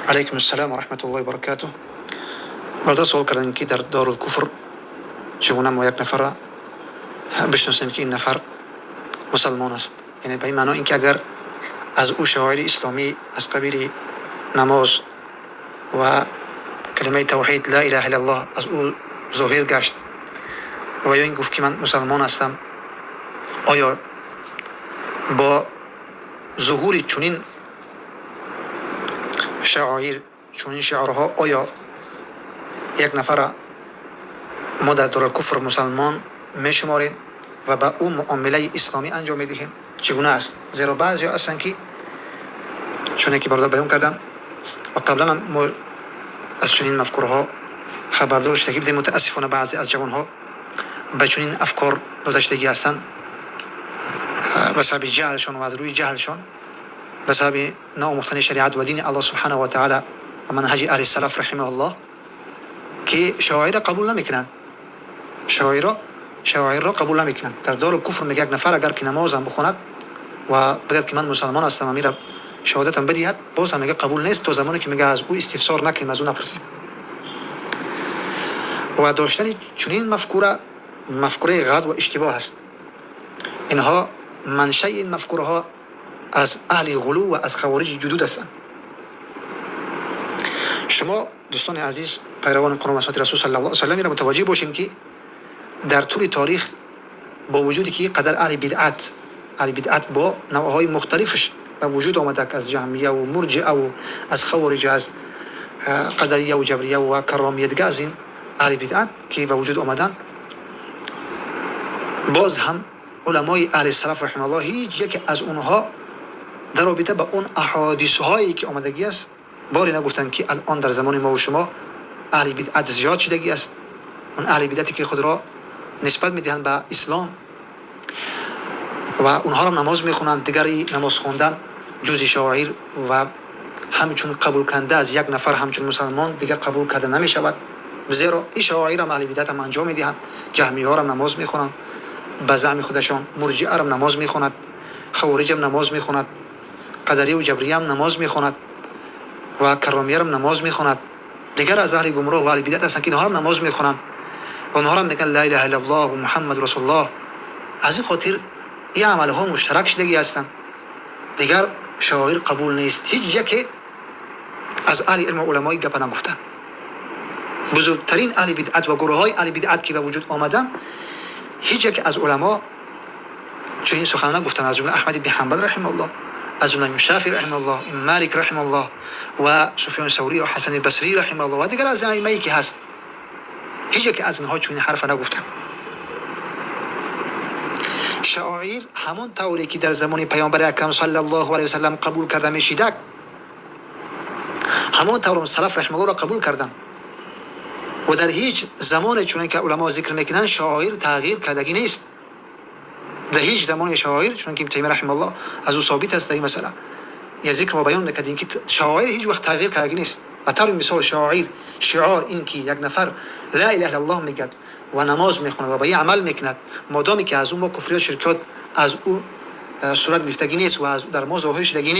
علیکم السلام و رحمت الله و برکاته. برادر سوال کردن که در دار الکفر چگونه ما یک نفر را بشناسیم که این نفر مسلمان است. یعنی به این معنی اینکه اگر از او شعائر اسلامی از قبیل نماز و کلمه توحید لا اله الا الله از او ظاهر گشت و یا این گفت که من مسلمان هستم، آیا با ظهور چنین شعائر چنین شعارها آیا یک نفر را ما در دارالکفر مسلمان می شماریم و به او معامله اسلامی انجام می دهیم؟ چگونه است؟ زیرا بعضی هستند که چون که برادر بیان کردن و قبلا ما از چنین مفکورها خبردار شده بودیم، متاسفانه بعضی از جوانها به چنین افکار دادشتگی هستند به سبب جهلشان و از روی جهلشان به سبب ناآموختن شریعت و دین الله سبحانه و تعالی و منهج اهل السلف رحمه الله که شعائر قبول نمیکنند. شعائر را قبول نمیکنند. در دارالکفر میگه یک نفر اگر که نماز هم بخواند و بگوید که من مسلمان هستم و میره شهادتم بدهد، باز هم میگه قبول نیست تا زمانی که میگه از او استفسار نکنیم، از او نپرسیم. و داشتن چنین مفکوره غلط و اشتباه است. اینها منشأ این مفکوره ها از اهل غلو و از خوارج جدود هستند. شما دوستان عزیز پیروان قرآن و سنت رسول صلی الله علیه و سلم را متوجه باشین که در طول تاریخ با وجودی که قدر اهل بدعت با نوعهای مختلفش به وجود آمده که از جهمیه و مرجئه و از خوارج، از قدریه و جبریه و کرامیه، دیگه از این اهل بدعت که به وجود آمدن، باز هم علمای اهل سلف رحمه الله هیچ یک از اونها در رابطه با اون احادیث هایی که آمدگی است باری نگفتند که الان در زمان ما و شما اهل بدعت زیاد شدگی است. اون اهل بدعتی که خود را نسبت میدهند به اسلام و اونها را نماز میخونند، دیگری نماز خواندن جز شعائر و همچون قبول کنده از یک نفر همچون مسلمان دیگر قبول کرده نمیشود. زیرا این شعائر هم اهل بدعت هم انجام میدهند. جهمیه ها را نماز میخونند به زعم خودشان، مرجئه را نماز میخواند، خوارج هم نماز میخواند، قدریه و جبریه هم نماز میخواند و کرامیه هم نماز میخواند. دیگر از اهل گمراه و اهل بدعت هستند که اینها هم نماز میخوانند و اونها هم میگن لا اله الا الله و محمد رسول الله. از این خاطر این عمل ها مشترک شدگی هستند. دیگر شعائر قبول نیست. هیچ یک از اهل علم و علمای گپ نگفتند. بزرگترین اهل بدعت و گروه های اهل بدعت که به وجود آمدن، هیچ یک از علما چنین سخن نگفتند، از جمله احمد بن حنبل رحمه الله، از جمله شافعی رحمه الله، مالک رحمه الله و سفیان ثوری و حسن البصری رحمه الله و دیگر از ائمه‌ای که هست، هیچ یک از اینها چنین حرف نگفتند. شعائر همون طوری که در زمان پیامبر اکرم صلی الله علیه و سلم قبول کرده میشد، همون طور سلف رحمه الله را قبول کردند و در هیچ زمان چون که علما ذکر میکنن شعائر تغییر کردگی نیست. در هیچ زمان شعائر چون که ابن تیمیه رحمه الله از او ثابت است در این مسئله یا ذکر و بیان میکنه که شعائر هیچ وقت تغییر کردگی نیست. به طور مثال شعار این که یک نفر لا اله الا الله میگه و نماز میخونه و به این عمل میکند، مادامی که از اون با کفریات شرکات از او صورت گرفتگی نیست و از در ما ظاهر شدگی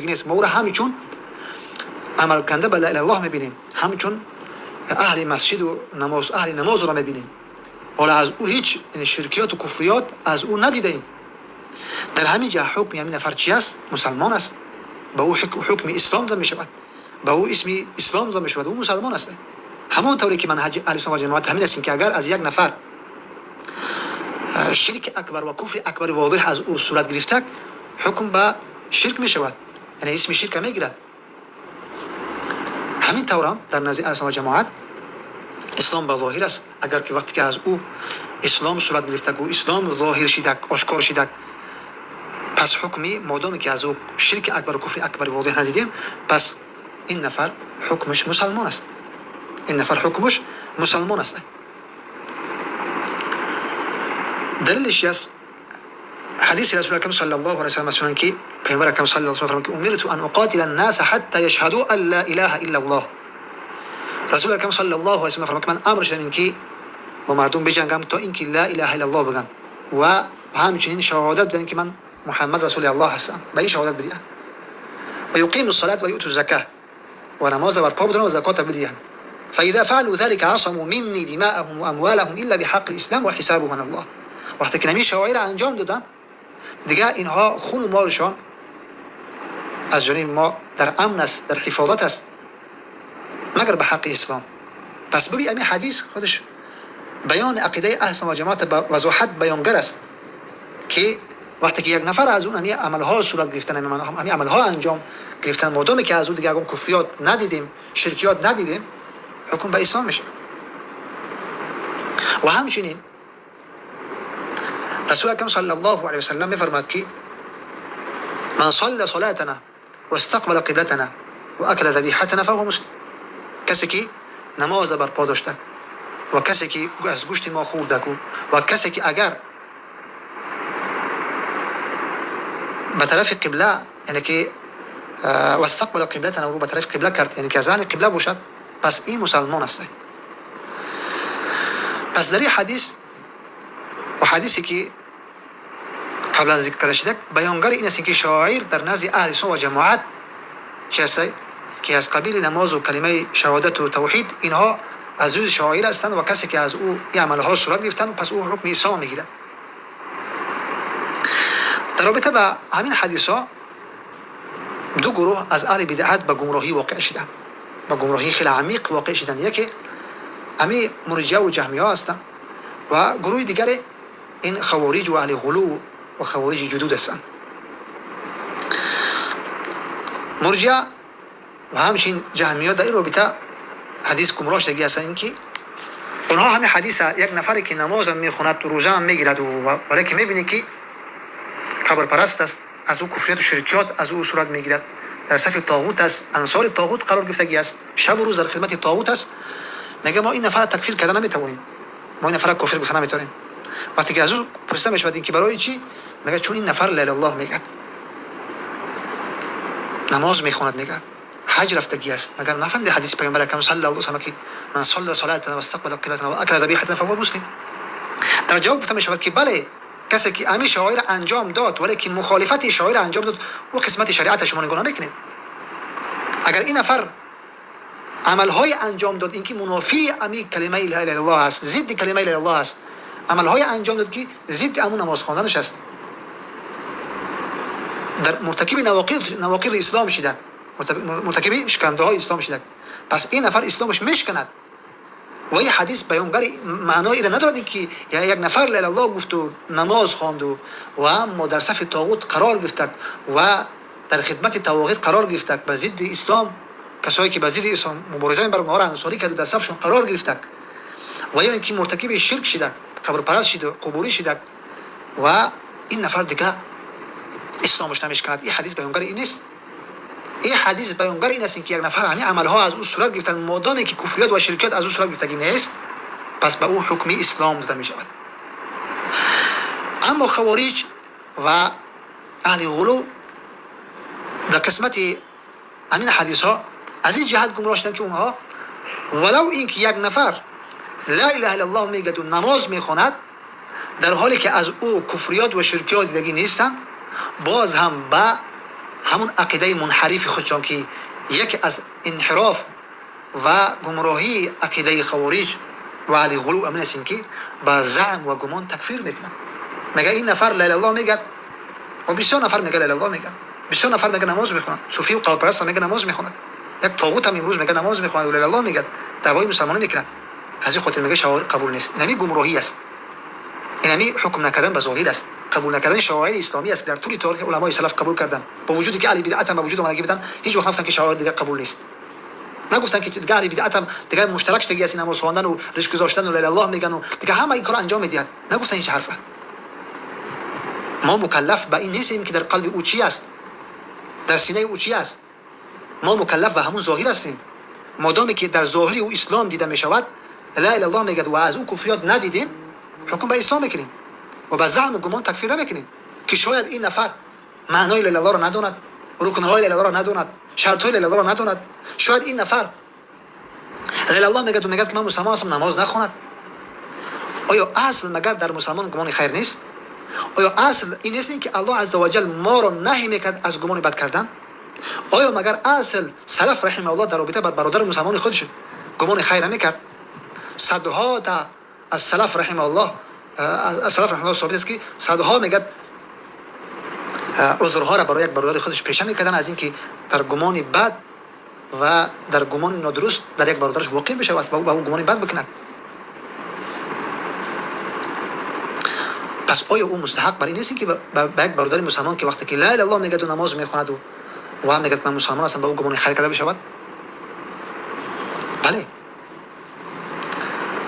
نیست، ما او را همچون عمل کننده به لا اله الا الله میبینیم، همچون اهل مسجد و اهل نماز را میبینیم، ولی از او هیچ شرکیات و کفریات از او ندیدیم. در همین جا حکم همین نفر چی است؟ مسلمان است. به او حکم اسلام داده میشود، به او اسم اسلام داده میشود، او مسلمان است. همون طوری که منهج اهل سنت و جماعت همین است که اگر از یک نفر شرک اکبر و کفر اکبر واضح از او صورت گرفته، حکم به شرک میشود، یعنی اسم شرک میگیرد. همین طور هم در نزد اهل سنت و جماعت اسلام به ظاهر است. اگر که وقتی که از او اسلام صورت گرفته و اسلام ظاهر شده، آشکار شده، پس حکمی مادامی که از او شرک اکبر و کفر اکبر واضح ندیدیم، پس این نفر حکمش مسلمان است. دلیلش است حدیث رسول اکرم صلی الله علیه و سلم که پیامبر اکرم صلی الله علیه و سلم که امرت ان اقاتل الناس حتى يشهدوا ان لا اله الا الله. رسول اکرم صلی الله علیه و سلم فرمود من امر شدم که با مردم بجنگم تا اینکه لا اله الا الله بگن و همچنین شهادت بدن که من محمد رسول الله هستم، به این شهادت بدهند و یقیم الصلاة و یؤتوا الزکات و نماز برپا بدونن و زکات بدهند. فاذا فعلوا ذلك عصموا مني دماءهم و اموالهم الا بحق الاسلام و حسابهم على الله. وقتی که نمی شعائر انجام دادن دیگه اینها خون و مالشان از جانب ما در امن است، در حفاظت است، مگر به حق اسلام. پس ببین این حدیث خودش بیان عقیده اهل سنت و جماعت به وضاحت بیانگر است که وقتی که یک نفر از اون همین عملها صورت گرفتن، همین عملها انجام گرفتن، مادامی که از اون دیگه اون کفریات ندیدیم، شرکیات ندیدیم، حکم به اسلام میشه. و همچنین رسول اکرم صلی الله علیه و سلم میفرماد که من صلى صلاتنا واستقبل قبلتنا واكل ذبيحتنا فهو مسلم. کسی که نماز برپا داشته و کسی که از گوشت ما خورده و کسی که اگر به طرف قبله، یعنی که واستقبل قبلتنا، رو به طرف قبله کرد، یعنی که از اهل قبله باشد، پس این مسلمان است. پس در این حدیث و حدیثی که قبل از ذکر شده بیانگر این است که شاعر در نزد اهل سنت و جماعت که از قبیل نماز و کلمه شهادت و توحید، اینها از روی شاعر هستند و کسی که از او این عملها صورت گرفتند پس او حکم اسلام میگیرد. در رابطه با همین حدیث ها دو گروه از اهل بدعت به گمراهی واقع شدند، به گمراهی خیلی عمیق واقع شدند. یکی امی مرجئه و جهمیه هستند و گروه دیگر این خوارج و اهل غلو و خوارج جدود هستند. مرجئه و همچنین جهمیه در این رابطه حدیث گمراه شدگی هستند که اونها همین حدیث یک نفری که نماز هم میخوند و روزه هم میگیرد ولی که میبینی که قبر پرست است، از او کفریات و شرکیات از او صورت میگیرد، در صف طاغوت است، انصار طاغوت قرار گرفتگی است، شب و روز در خدمت طاغوت است، میگه ما این نفر تکفیر کردن نمیتوانیم، ما این نفر کافر گفتن نمیتونیم. وقتی که از او پرسیده میشود که برای چی، میگه چون این نفر لا اله الا الله میگه، نماز میخواند، میگه حج رفتگی است. مگر نفهمید حدیث پیامبر اکرم صلی الله علیه و سلم که من صلى صلاتنا واستقبل قبلتنا واكل ذبيحتنا فهو مسلم. در جواب گفته میشود که بله، کسی که همین شعائر انجام داد ولی که مخالفت شعائر انجام داد و قسمت شریعت شما نگاه نمیکنید. اگر این نفر عملهای انجام داد این که منافی امی کلمه لا اله الا الله است، ضد کلمه لا اله الا الله است، عملهای انجام داد که ضد امون نماز خواندنش است، در مرتکب نواقض اسلام شده، مرتکب شکننده های اسلام شده، پس این نفر اسلامش میشکند. و این حدیث بیانگر معنای را ندارد که یک نفر لا اله الا الله گفت و نماز خواند و اما در صف طاغوت قرار گرفت و در خدمت طواغیت قرار گرفت، به ضد اسلام، کسایی که به ضد اسلام مبارزه بر اونها را انصاری کرد و در صفشون قرار گرفت، و یا اینکه مرتکب شرک شده، قبر پرست شده، قبوری شده، و این نفر دیگه اسلامش نمیشکند. این حدیث بیانگر این نیست. این حدیث بیانگر این است که یک نفر همین عملها از او صورت گرفتن، مادامی که کفریات و شرکیات از او صورت گرفتگی نیست، پس به او حکم اسلام داده می شود. اما خوارج و اهل غلو در قسمت همین حدیث ها از این جهت گمراه شدند که اونها ولو اینکه یک نفر لا اله الا الله میگه و نماز میخواند، در حالی که از او کفریات و شرکیات دیگه نیستند، باز هم با همون عقیده منحرف خودشان که یک از انحراف و گمراهی عقیده خوارج و اهل غلو امن است که با زعم و گمان تکفیر میکنن. میگه این نفر لا اله الا الله میگه و بسیار نفر میگه لا اله الا الله میگه، بسیار نفر میگه نماز میخونن، صوفی و قبر پرست میگه نماز میخونن، یک طاغوت هم امروز میگه نماز میخونه و لا اله الا الله میگه، دعوای مسلمانان میکنن، از این خاطر میگه شعائر قبول نیست. اینمی گمراهی است، اینمی حکم نکردن به ظاهر است، قبول نکردن شعائر اسلامی است در طول تاریخ علمای سلف قبول کردن، با وجودی که اهل بدعت هم با وجود اومدگی بدن هیچ وقت نگفتن که شعائر دیگه قبول نیست، نگفتن که دیگه اهل بدعت هم دیگه مشترک شدگی است نماز خواندن و ریش گذاشتن و لا اله الا الله میگن و دیگه همه این کارو انجام میدن، نگفتن هیچ حرفه. ما مکلف به این نیستیم که در قلب او چی است، در سینه او چی است، ما مکلف به همون ظاهر هستیم. مادامی که در ظاهری او اسلام دیده می شود، لا اله الا الله میگه و از او کفریات ندیدیم، حکم به اسلام میکنیم و به زعم و گمان تکفیر نمیکنیم که شاید این نفر معنای لا اله الا الله را نداند، رکنهای لا اله الا الله را نداند، شرطهای لا اله الا الله را نداند. شاید این نفر لا اله الا الله میگه که من مسلمان هستم، نماز نخواند. آیا اصل مگر در مسلمان گمان خیر نیست؟ آیا اصل این نیست که الله عزوجل ما را نهی میکرد از گمان بد کردن؟ آیا مگر اصل سلف رحمه الله در رابطه با برادر مسلمان خودش گمان خیر نمیکرد؟ صدها تا از سلف رحمه الله ثابت است که صدها میگد عذرها را برای یک برادر خودش پیشه میکردن از اینکه در گمان بد و در گمان نادرست در یک برادرش واقع بشه و با او گمان بد بکند. پس آیا او مستحق برای نیست که به یک برادر مسلمان که وقتی که لا اله الا الله میگه و نماز میخواند و میگه من مسلمان هستم با او گمان خیر کرده بشود؟ بله.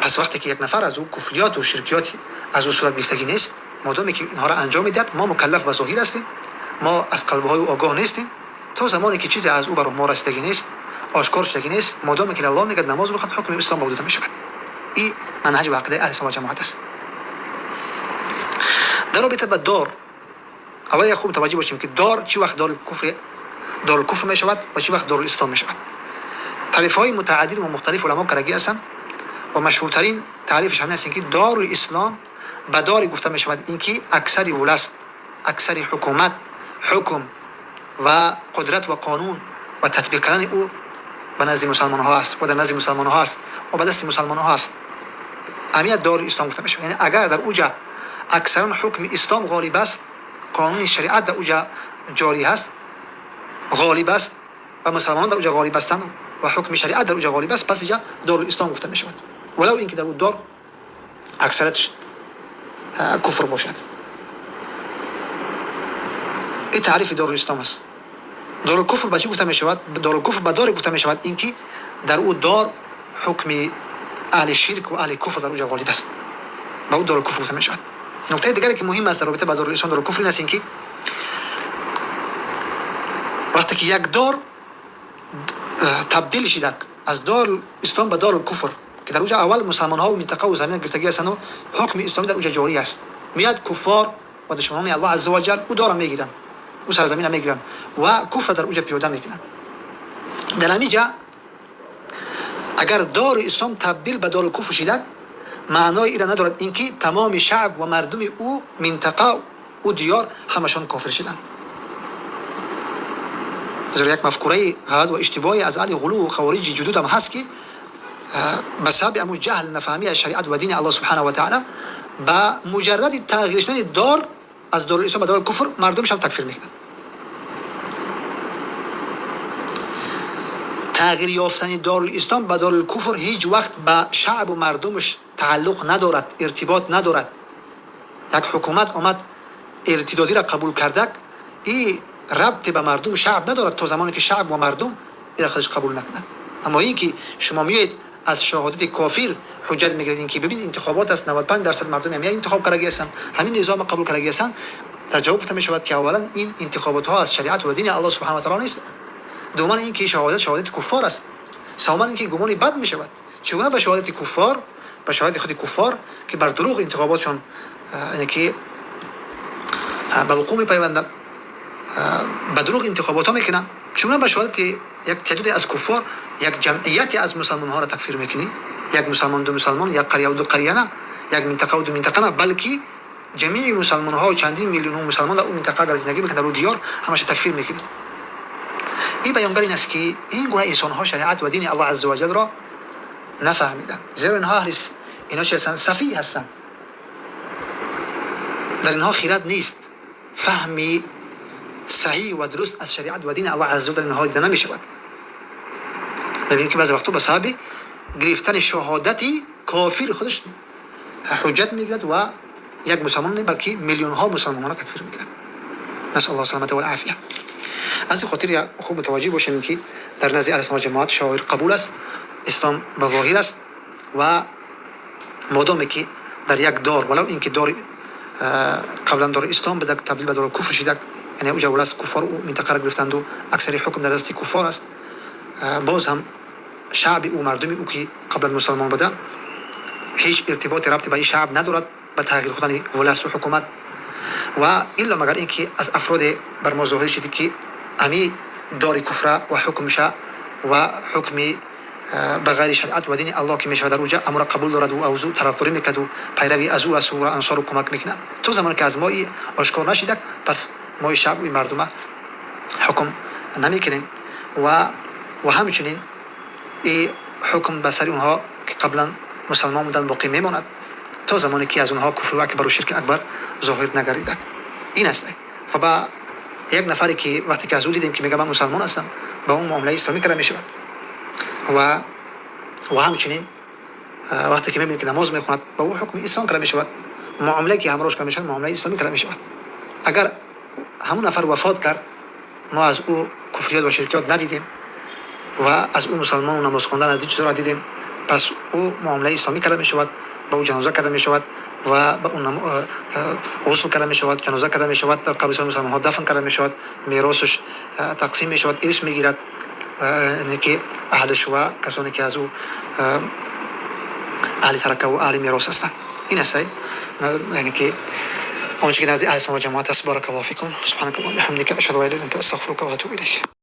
پس وقتی که یک نفر از او کفریات و شرکیات از او صورت گرفتگی نیست، مادامی که اینها را انجام میدهد، ما مکلف به ظاهر هستیم، ما از قلب‌های او آگاه نیستیم. تا زمانی که چیزی از او بر ما رسیدگی نیست، آشکار شدگی نیست، مادامی که الله میگه نماز بخوان، حکم اسلام موجود میشود. این منهج و عقیده اهل سنت و جماعت است. در رابطه با دار، اول خوب توجه باشیم که دار چی وقت دار الکفر میشود و چی وقت دار الاسلام میشود. تعریف‌های متعدد و مختلف علما کرده هستند و مشهورترین تعریفش همین است که دار الاسلام به داری گفته میشود اینکه اکثر ولست، اکثر حکومت، حکم و قدرت و قانون و تطبیق کردن او به نزد مسلمان ها است و در نزد مسلمان ها است و به دست مسلمان ها است. اهمیت دار الاسلام گفته میشود. یعنی اگر در اوجا اکثرا حکم اسلام غالب است، قانون شریعت در اوجا جاری است، غالب است و مسلمانان در اوجا غالب هستند و حکم شریعت در اوجا غالب است، پس اینجا دار الاسلام گفته میشود، ولو اینکه در اون دار اکثرش کفر باشد. این تعریف دار الاسلام است. دار الکفر به چی گفته میشود؟ دار الکفر به دار گفته میشود اینکه در او دار حکم اهل شرک و اهل کفر در اوجا غالب است، به او دار الکفر گفته میشود. نکته دیگری که مهم است در رابطه با دار الاسلام دار الکفر این است اینکه وقتی که یک دار تبدیل شده از دار اسلام به دار الکفر که در اوجا اول مسلمان ها و منطقه و زمین گرفتگی هستند و حکم اسلامی در اوجا جاری است، میاد کفار و دشمنان الله عز و جل او دار میگیرن، او سرزمین میگیرن و کفر در اوجا پیاده میکنن. در همینجا اگر دار اسلام تبدیل به دار الکفر شده، معنای این ندارد اینکه تمام شعب و مردم او منطقه و دیار همشان کافر شدند. زیرا یک مفکوره غلط و اشتباهی از اهل غلو و خوارج جدود هم هست که بسبب امو جهل نفهمی از شریعت و دین الله سبحانه و تعالی با مجرد تغییر شدن دار از دار الاسلام به دار الکفر مردمش هم تکفیر میکنن. تغییر یافتن دار الاسلام به دار الکفر هیچ وقت با شعب و مردمش تعلق ندارد، ارتباط ندارد. یک حکومت آمد ارتدادی را قبول کرده، این ربط به مردم شعب ندارد تا زمانی که شعب و مردم این خودش قبول نکنند. اما این که شما میایید از شهادت کافر حجت میگیرید که ببینید انتخابات است 95% مردم همین انتخاب کردگی هستند، همین نظام قبول کردگی هستند، در جواب گفته میشود که اولا این انتخابات ها از شریعت و دین الله سبحانه و تعالی نیست. دوما این که شهادت کفار است. سوما این که گمان بد میشود. چگونه به شهادت کفار، به شهادت خود کفار که بر دروغ انتخاباتشون یعنی که به وقوع میپیوندند، به دروغ انتخابات ها میکنن، چگونه به شهادت یک تعداد از کفار یک جمعیت از مسلمان ها را تکفیر میکنی؟ یک مسلمان دو مسلمان، یک قریه و دو قریه نه، یک منطقه و دو منطقه نه، بلکه جمعی مسلمان ها و چندین میلیون مسلمان در اون منطقه اگر زندگی میکنن در اون دیار همش تکفیر میکنی. این بیانگر این است که این گونه انسان ها شریعت و دین الله عز و جل را نفهمیدن، زیرا اینها چه هستند؟ سفیه هستند، در اینها خیرات نیست، فهمی صحیح و درست از شریعت و دین الله عز و جل اینها دیده نمیشود. ببینید که بعضی وقتا به سبب گرفتن شهادتی کافر خودش حجت میگیرد و یک مسلمان نه بلکه میلیون ها مسلمان را تکفیر میگیرد. نسأل الله السلامت و العافیه. از این خاطر خوب متوجه باشیم که در نزد اهل سنت و جماعت شاعر قبول است، اسلام به ظاهر است و مادامی که در یک دار ولو اینکه دار قبلا دار اسلام به تبدیل به دار کفر شده، یعنی اوجا ولس کفار و منطقه را گرفتند و اکثر حکم در دست کفار است، باز هم شعب او مردمی او که قبل مسلمان بودن هیچ ارتباط ربطی به این شعب ندارد به تغییر خودن ولس و حکومت و الا مگر اینکه از افراد بر ما ظاهر شده که امی دار کفر و حکمش و حکم به غیر شریعت و دین الله که میشه در اوجا امر قبول دارد و اوضو طرفداری میکرد و پیروی از او و انصار و کمک میکنند. تو زمانی که از ما آشکار نشده، پس ما شعب و مردم حکم نمیکنیم و همچنین این حکم به سر اونها که قبلا مسلمان بودن باقی میماند تا زمانی که از اونها کفر اکبر و شرک اکبر ظاهر نگردد. این است. و با یک نفری که وقتی که از او دیدیم که میگه من مسلمان هستم با اون معامله اسلامی کرده می شود و همچنین وقتی که میبینید که نماز میخواند با او حکم اسلام کرده می شود، معامله که همراهش کرده می شود معامله اسلامی کرده می شود. اگر همون نفر وفات کرد ما از او کفریات و شرکیات ندیدیم و از او مسلمان و نماز خواندن از این چیزا را دیدیم، پس او معامله اسلامی کرده می شود، با او جنازه کرده می شود و با اون غسل کرده می شود، جنازه کرده می شود، در قبرستان مسلمان ها دفن کرده می شود، میراثش تقسیم می شود، ارث می گیرد، یعنی که اهلش و کسانی که از او اهل ترکه و اهل میراث هستند. این است یعنی که آنچه که نزد اهل سنت و جماعت است. بارک الله فیکم. سبحانك اللهم و بحمدک اشهد ان لا اله الا انت استغفرک و اتوب الیک.